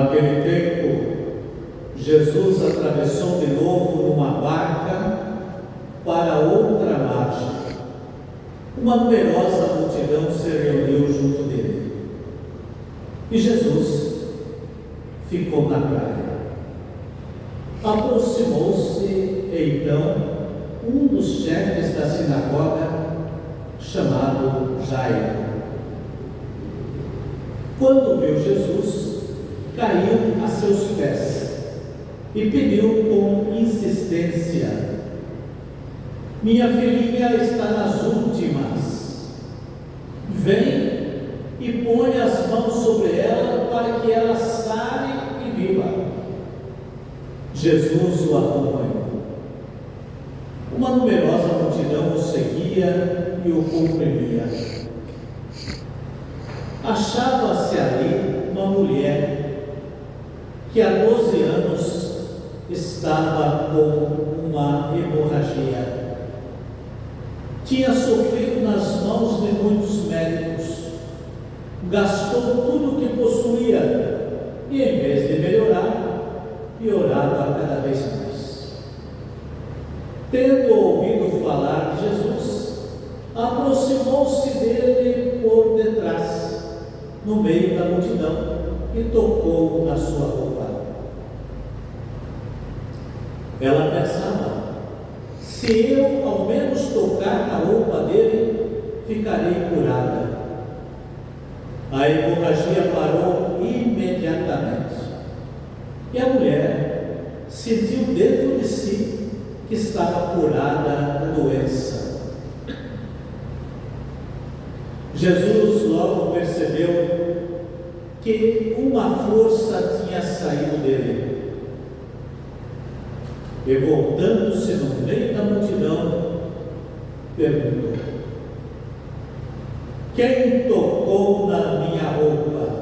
Naquele tempo, Jesus atravessou de novo numa barca para outra margem. Uma numerosa multidão se reuniu junto dele. E Jesus ficou na praia. Aproximou-se, então, um dos chefes da sinagoga, chamado Jairo. Quando viu Jesus, caiu a seus pés e pediu com insistência: minha filhinha está nas últimas. Vem e põe as mãos sobre ela para que ela sare e viva. Jesus o acompanhou. Uma numerosa multidão o seguia e o comprimia. Achava-se ali uma mulher que há 12 anos estava com uma hemorragia. Tinha sofrido nas mãos de muitos médicos, gastou tudo o que possuía e, em vez de melhorar, piorava cada vez mais. Tendo ouvido falar de Jesus, aproximou-se dele por detrás, no meio da multidão, e tocou na sua roupa. Ela pensava: se eu ao menos tocar na roupa dele, ficarei curada. A hemorragia parou imediatamente. E a mulher sentiu dentro de si que estava curada da doença. Jesus logo percebeu que uma força tinha saído dele. E voltando-se no meio da multidão, perguntou: quem tocou na minha roupa?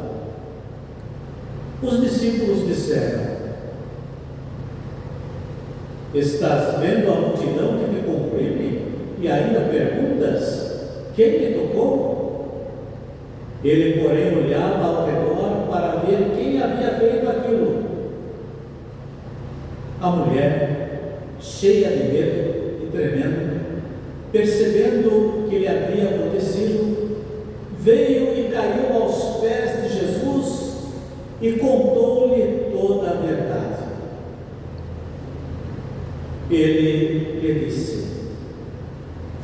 Os discípulos disseram: estás vendo a multidão que me comprime e ainda perguntas quem me tocou? Ele, porém, olhava ao redor para ver quem havia feito aquilo. A mulher, cheia de medo e tremendo, percebendo o que lhe havia acontecido, veio e caiu aos pés de Jesus e contou-lhe toda a verdade. Ele lhe disse: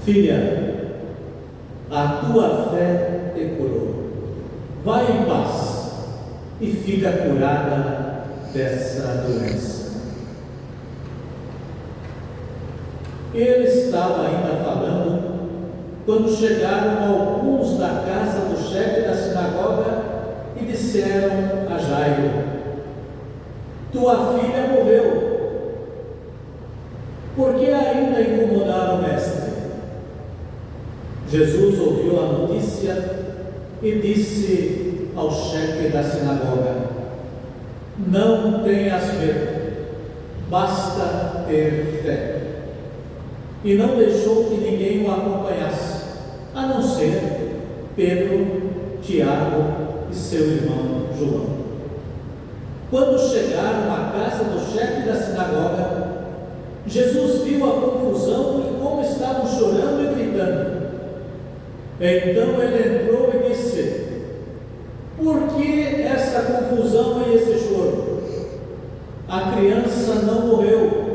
filha, a tua fé te curou. Vai em paz e fica curada dessa doença. Ele estava ainda falando quando chegaram alguns da casa do chefe da sinagoga e disseram a Jairo: tua filha morreu. Por que ainda incomodar o mestre? Jesus ouviu a notícia e disse ao chefe da sinagoga: não tenhas medo, basta ter fé. E não deixou que ninguém o acompanhasse, a não ser Pedro, Tiago e seu irmão João. Quando chegaram à casa do chefe da sinagoga, Jesus viu a confusão e como estavam chorando e gritando. Então ele entrou e disse: por que essa confusão e esse choro? A criança não morreu,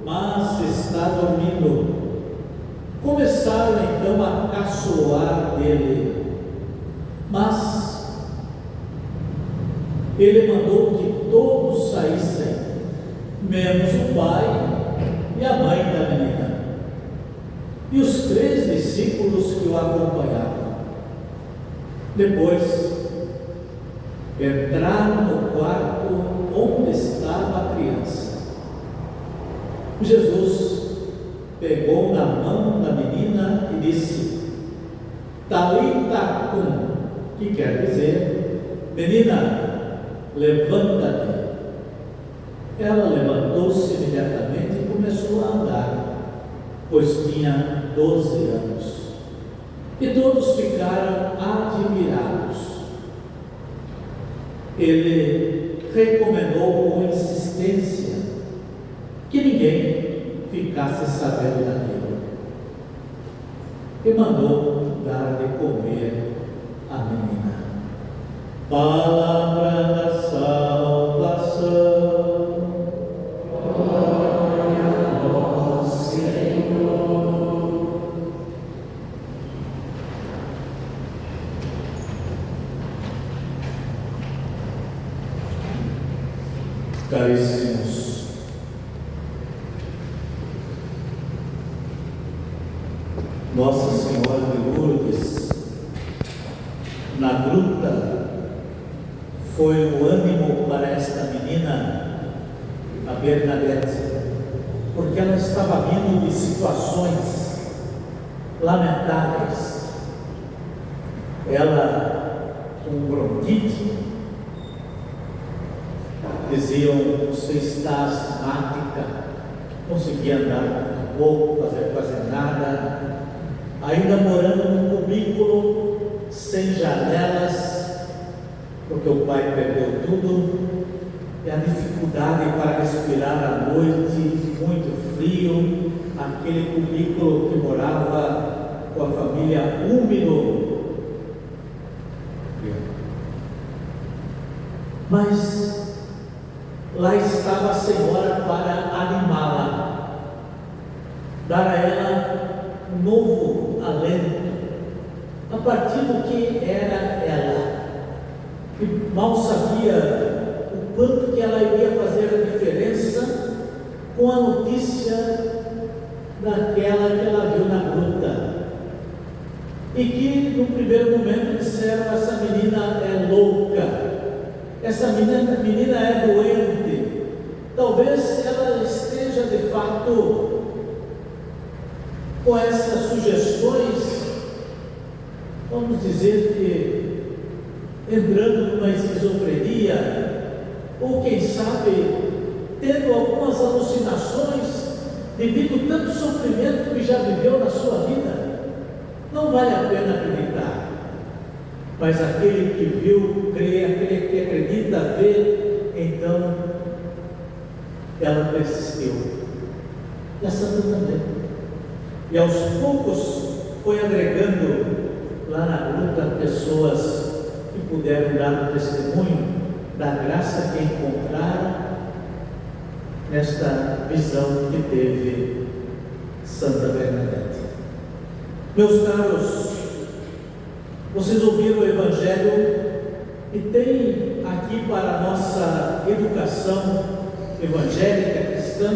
mas está dormindo. Começaram então a caçoar dele, mas ele mandou que todos saíssem, menos o pai e a mãe da menina, e os 3 discípulos que o acompanhavam. Depois, entraram no quarto onde estava a criança. Jesus pegou na mão da menina e disse: Talita cum, que quer dizer: menina, levanta-te. Ela levantou-se imediatamente e começou a andar, pois tinha 12 anos. E todos ficaram admirados. Ele recomendou com insistência que ninguém ficasse sabendo daquilo e mandou dar de comer à menina. Palavra da salvação. Glória a vós, Senhor. Caríssimos, Nossa Senhora de Lourdes, na gruta, foi o ânimo para esta menina, a Bernadette, porque ela estava vindo de situações lamentáveis. Ela com bronquite, diziam: você está asmática, conseguia andar um pouco, fazer quase nada, ainda morando num cubículo sem janelas, porque o pai perdeu tudo, e a dificuldade para respirar à noite, muito frio, aquele cubículo que morava com a família úmido. Mas lá estava a Senhora para animá-la, dar a ela um novo alento, a partir do que era ela, que mal sabia o quanto que ela iria fazer a diferença com a notícia daquela que ela viu na gruta, e que no primeiro momento disseram: essa menina é louca, essa menina é doente. Talvez ela esteja de fato com essas sugestões, vamos dizer que entrando numa esquizofrenia, ou quem sabe tendo algumas alucinações devido a tanto sofrimento que já viveu na sua vida. Não vale a pena acreditar, mas aquele que viu, crê, aquele que acredita, vê. Então ela persistiu, e a santa também, e aos poucos foi agregando lá na gruta pessoas que puderam dar o testemunho da graça que encontraram nesta visão que teve Santa Bernadette. Meus caros, vocês ouviram o Evangelho e tem aqui para a nossa educação evangélica cristã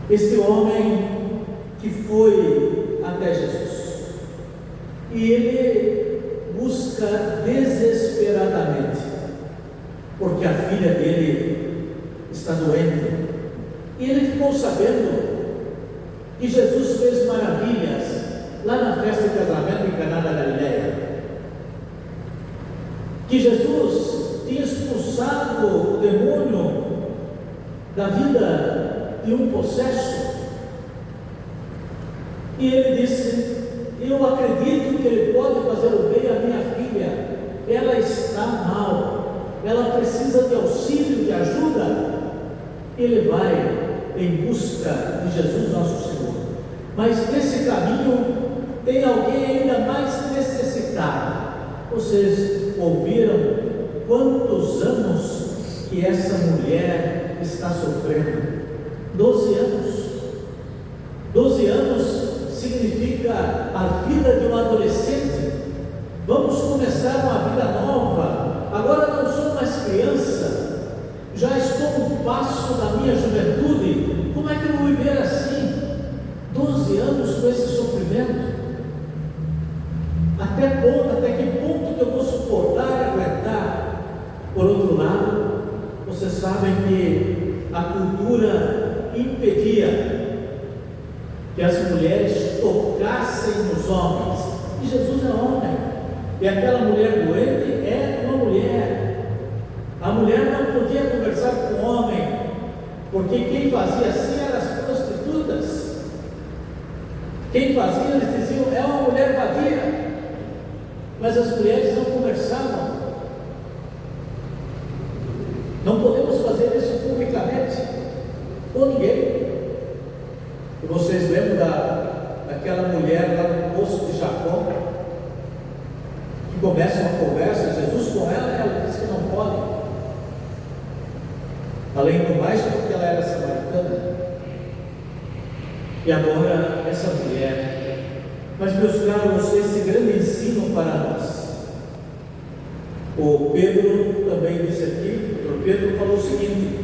este homem que foi até Jesus, e ele busca desesperadamente, porque a filha dele está doente, e ele ficou sabendo que Jesus fez maravilhas lá na festa de casamento em Caná da Galileia, que Jesus tinha expulsado o demônio da vida de um possesso, e ele disse: eu acredito que ele pode fazer o bem à minha filha, ela está mal, ela precisa de auxílio, de ajuda. Ele vai em busca de Jesus nosso Senhor, mas nesse caminho tem alguém ainda mais necessitado. Vocês ouviram quantos anos que essa mulher está sofrendo? 12 anos. 12 anos significa a vida de um adolescente. Vamos começar uma vida nova. Agora não sou mais criança, já estou no passo da minha juventude. Como é que eu vou viver assim? 12 anos com esse sofrimento? Até que ponto que eu vou suportar e aguentar? Por outro lado, vocês sabem que a cultura impedia que as mulheres tocassem nos homens, e Jesus é homem, e aquela mulher doente é uma mulher. A mulher não podia conversar com o homem, porque quem fazia assim eram as prostitutas. Quem fazia, eles diziam: é uma mulher vadia. Mas as mulheres não conversavam. Não podemos fazer isso publicamente com ninguém. E vocês lembram daquela mulher lá no poço de Jacó, que começa uma conversa, Jesus com ela, e ela diz que não pode. Além do mais, porque ela era samaritana. E agora essa mulher. Mas, meus caros, esse grande ensino para nós. O Pedro também disse aqui, o Pedro falou o seguinte: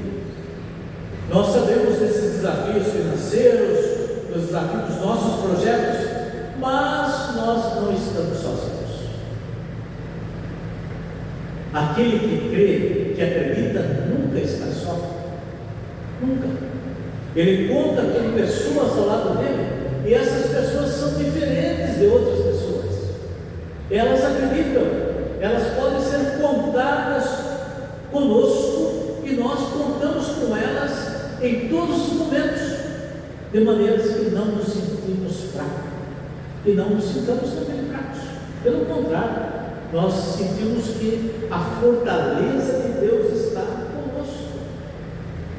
nós sabemos desses desafios financeiros, dos desafios dos nossos projetos, mas nós não estamos sozinhos. Aquele que crê, que acredita, nunca está só. Nunca. Ele conta com pessoas ao lado dele, e essas pessoas são diferentes de outras pessoas. Elas acreditam, elas podem ser contadas conosco, e nós contamos com elas em todos os momentos, de maneira que não nos sentimos fracos, e não nos sintamos também fracos. Pelo contrário, nós sentimos que a fortaleza de Deus está conosco.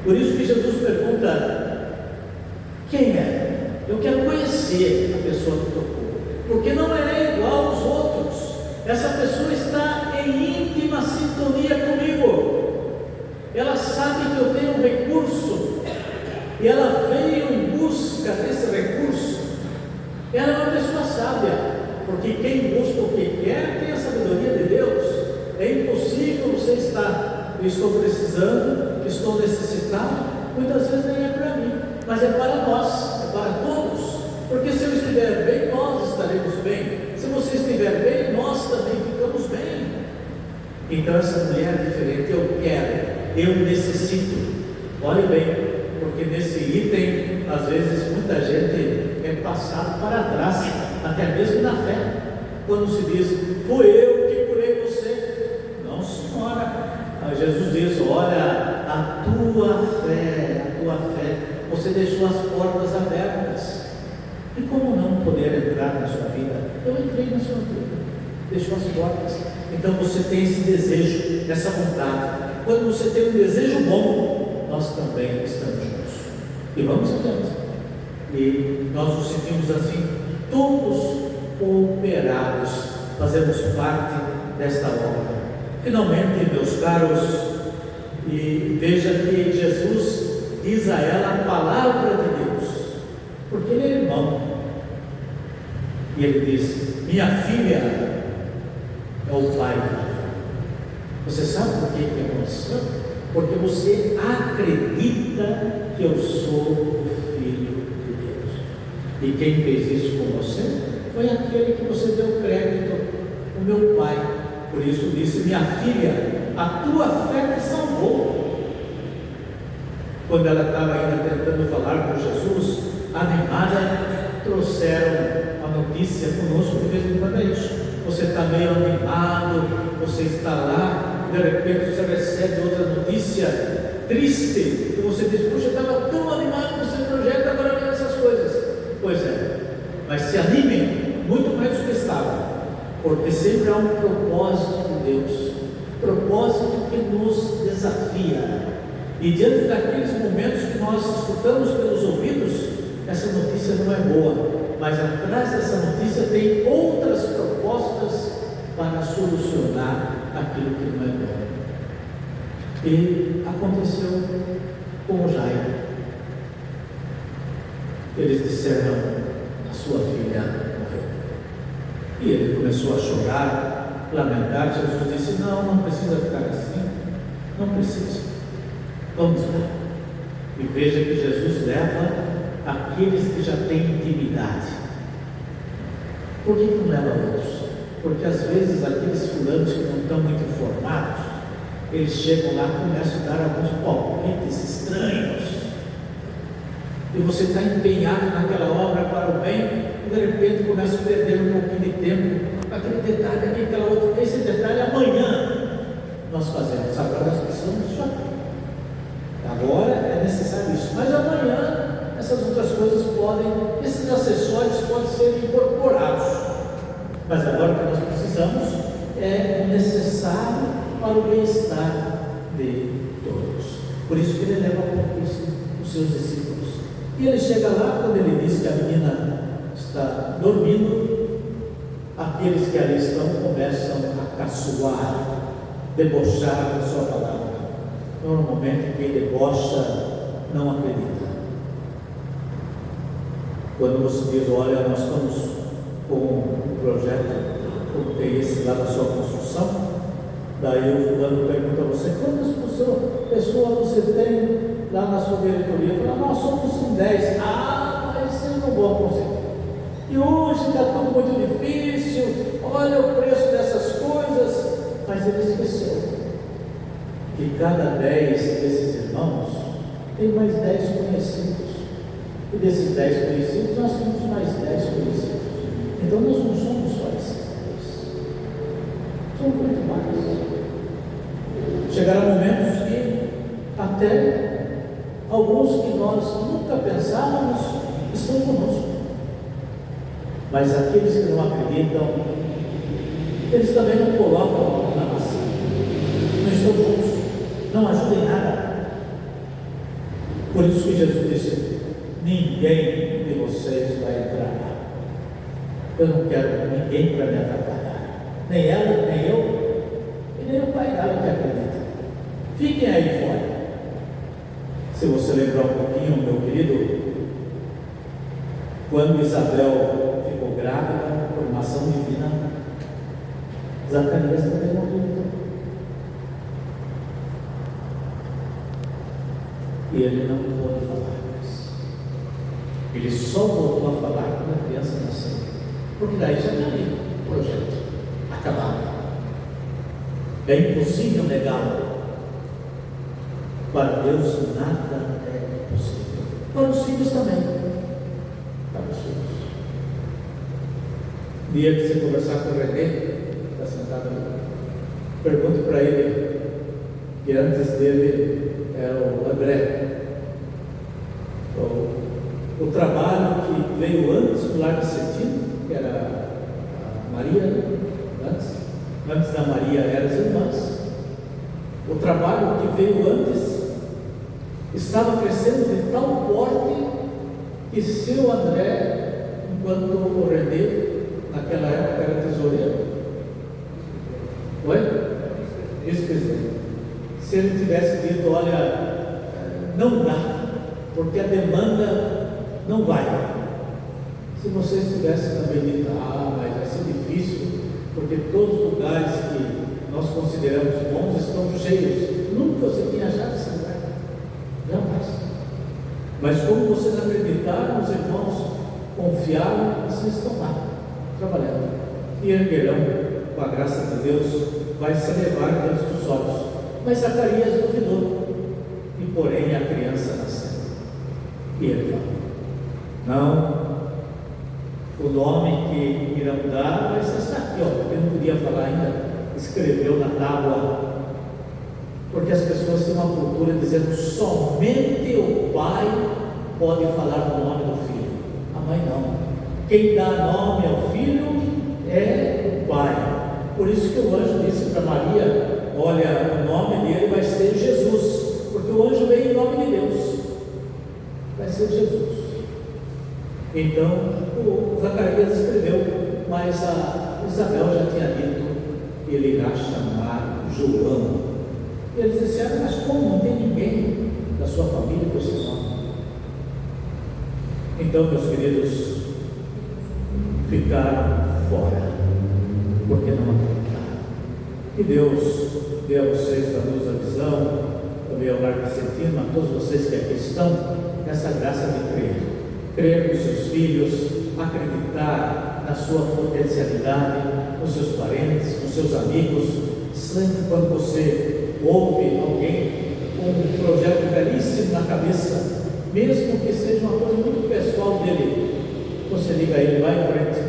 Por isso que Jesus pergunta: quem é? Eu quero conhecer a pessoa que tocou, porque não é igual aos outros. Essa pessoa está em íntima sintonia comigo. Ela sabe que eu tenho um recurso, e ela veio em busca desse recurso. Ela é uma pessoa sábia, porque quem busca o que quer tem a sabedoria de Deus. É impossível você estar: eu estou precisando, estou necessitado. Muitas vezes nem é para mim, mas é para nós, é para todos. Porque se eu estiver bem, nós estaremos bem. Se você estiver bem, nós também ficamos bem. Então essa mulher é diferente. Eu quero, eu necessito. Olhe bem, porque nesse item, às vezes, muita gente é passado para trás, até mesmo na fé, quando se diz: fui eu que curei você. Não, senhora. Jesus diz: olha, a tua fé, você deixou as portas abertas. E como não poder entrar na sua vida? Eu entrei na sua vida, deixou as portas. Então você tem esse desejo, essa vontade. Quando você tem um desejo bom, nós também estamos juntos. E vamos adiante. E nós nos sentimos assim, todos cooperados, fazemos parte desta obra. Finalmente, meus caros, e veja que Jesus diz a ela a palavra de Deus, porque ele é irmão. E ele diz: minha filha, é o Pai. Você sabe por que aconteceu? Porque você acredita que eu sou o Filho de Deus. E quem fez isso com você foi aquele que você deu crédito, o meu Pai. Por isso disse: minha filha, a tua fé te salvou. Quando ela estava ainda tentando falar com Jesus, animada, trouxeram a notícia conosco. De vez em quando é isso: você está meio animado, você está lá, de repente você recebe outra notícia triste, e você diz: puxa, eu estava tão animado com esse projeto, agora vem essas coisas. Pois é, mas se animem muito mais do que estavam, porque sempre há um propósito de Deus, propósito que nos desafia. E diante daqueles momentos que nós escutamos pelos ouvidos, essa notícia não é boa, mas atrás dessa notícia tem outras propostas para solucionar aquilo que não é bom. E aconteceu com Jairo. Eles disseram: a sua filha morreu. E ele começou a chorar, lamentar. Jesus disse: não precisa ficar assim, não precisa. Vamos lá. E veja que Jesus leva aqueles que já têm intimidade. Por que não leva outros? Porque às vezes aqueles fulanos que não estão muito informados, eles chegam lá e começam a dar alguns palpites estranhos. E você está empenhado naquela obra para o bem, e de repente começa a perder um pouquinho de tempo. Aquele detalhe aqui, aquela outra, esse detalhe amanhã nós fazemos. Agora nós precisamos disso aqui. Agora é necessário isso, mas amanhã essas outras coisas esses acessórios podem ser incorporados. Mas agora o que nós precisamos é necessário para o bem-estar de todos. Por isso que ele leva a conquista os seus discípulos. E ele chega lá, quando ele diz que a menina está dormindo, aqueles que ali estão começam a caçoar, debochar da sua palavra. Normalmente quem debocha não acredita. Quando você diz, olha, nós estamos com um projeto como tem esse lá da sua construção, daí o fulano pergunta a você, quantas pessoas você tem lá na sua diretoria? Fala, nós somos em 10. Mas vocês não vão conseguir. E hoje está tudo muito difícil, olha o preço dessas coisas. Mas ele esqueceu que cada 10 desses irmãos tem mais 10 conhecidos. E desses 10 conhecidos, nós temos mais 10 conhecidos. Então nós não somos só esses 10. Somos muito mais. Chegarão momentos que até alguns que nós nunca pensávamos estão conosco. Mas aqueles que não acreditam, eles também não colocam a mão na massa. Não estão juntos, não ajudam em nada. Por isso que Jesus disse, ninguém de vocês vai entrar lá. Eu não quero ninguém para me atrapalhar. Nem ela, nem eu, e nem o pai dela que acredita. Fiquem aí fora. Se você lembrar um pouquinho, meu querido, quando Isabel ficou grávida por uma ação divina, Zacarias também não acreditou. E ele não pôde falar mais. Ele só voltou a falar quando a criança nasceu. Porque daí já está ali o projeto acabado. É impossível negá-lo. Para Deus nada é impossível. Para os filhos também. Para os filhos. Dia que você conversar com o René, está sentado ali, pergunte para ele que antes dele era o André. O trabalho que veio antes do Lar de Cetim, que era a Maria, antes da Maria eram as irmãs. O trabalho que veio antes estava crescendo de tal porte que seu André, enquanto o René, naquela época era tesoureiro. Oi? Isso quer dizer, se ele tivesse dito, olha, não dá, porque a demanda não vai. Se vocês tivessem também dito, mas vai ser difícil, porque todos os lugares que nós consideramos bons estão cheios. Nunca você tinha achado esse lugar. Jamais. Mas como vocês acreditaram, os irmãos confiaram, vocês estão lá, trabalhando. E erguerão, com a graça de Deus, vai se elevar diante dos olhos. Mas Zacarias duvidou. E porém a criança nasceu. E ele falou, não, o nome que irão dar vai ser esse aqui, porque ele não podia falar ainda, escreveu na tábua, porque as pessoas têm uma cultura dizendo somente o pai pode falar no nome do filho, a mãe não. Quem dá nome ao filho é o pai. Por isso que o anjo disse para Maria, olha, o nome dele vai ser Jesus, porque o anjo veio em nome de Deus, vai ser Jesus. Então o Zacarias escreveu, mas a Isabel já tinha dito que ele irá chamar João. E eles disseram, mas como não tem ninguém da sua família com esse nome? Então, meus queridos, ficaram fora, porque não acreditaram. Que Deus dê a vocês a luz da visão, também ao Lar de Cetim, a todos vocês que aqui estão, essa graça de crer nos seus filhos, acreditar na sua potencialidade, nos seus parentes, nos seus amigos. Sempre quando você ouve alguém com um projeto belíssimo na cabeça, mesmo que seja uma coisa muito pessoal dele, você liga a ele, vai em frente.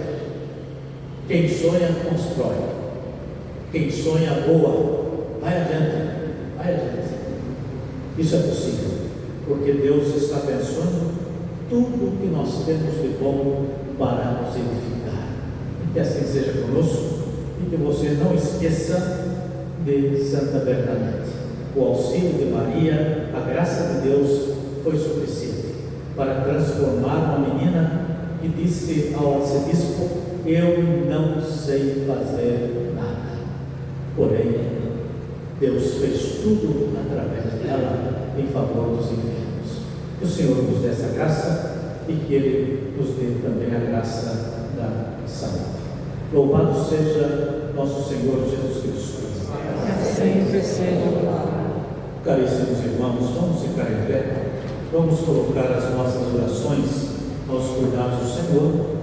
Quem sonha, constrói. Quem sonha, voa. Vai adiante, vai adiante. Isso é possível, porque Deus está abençoando tudo o que nós temos de bom para nos edificar. E que assim seja conosco, e que você não esqueça de Santa Bernadette. O auxílio de Maria, a graça de Deus foi suficiente para transformar uma menina que disse ao arcebispo: eu não sei fazer nada. Porém, Deus fez tudo através dela em favor dos enfermos. Que o Senhor nos dê essa graça e que Ele nos dê também a graça da saúde. Louvado seja nosso Senhor Jesus Cristo. Sempre seja louvado. Caríssimos irmãos, vamos ficar em pé, vamos colocar as nossas orações aos cuidados do Senhor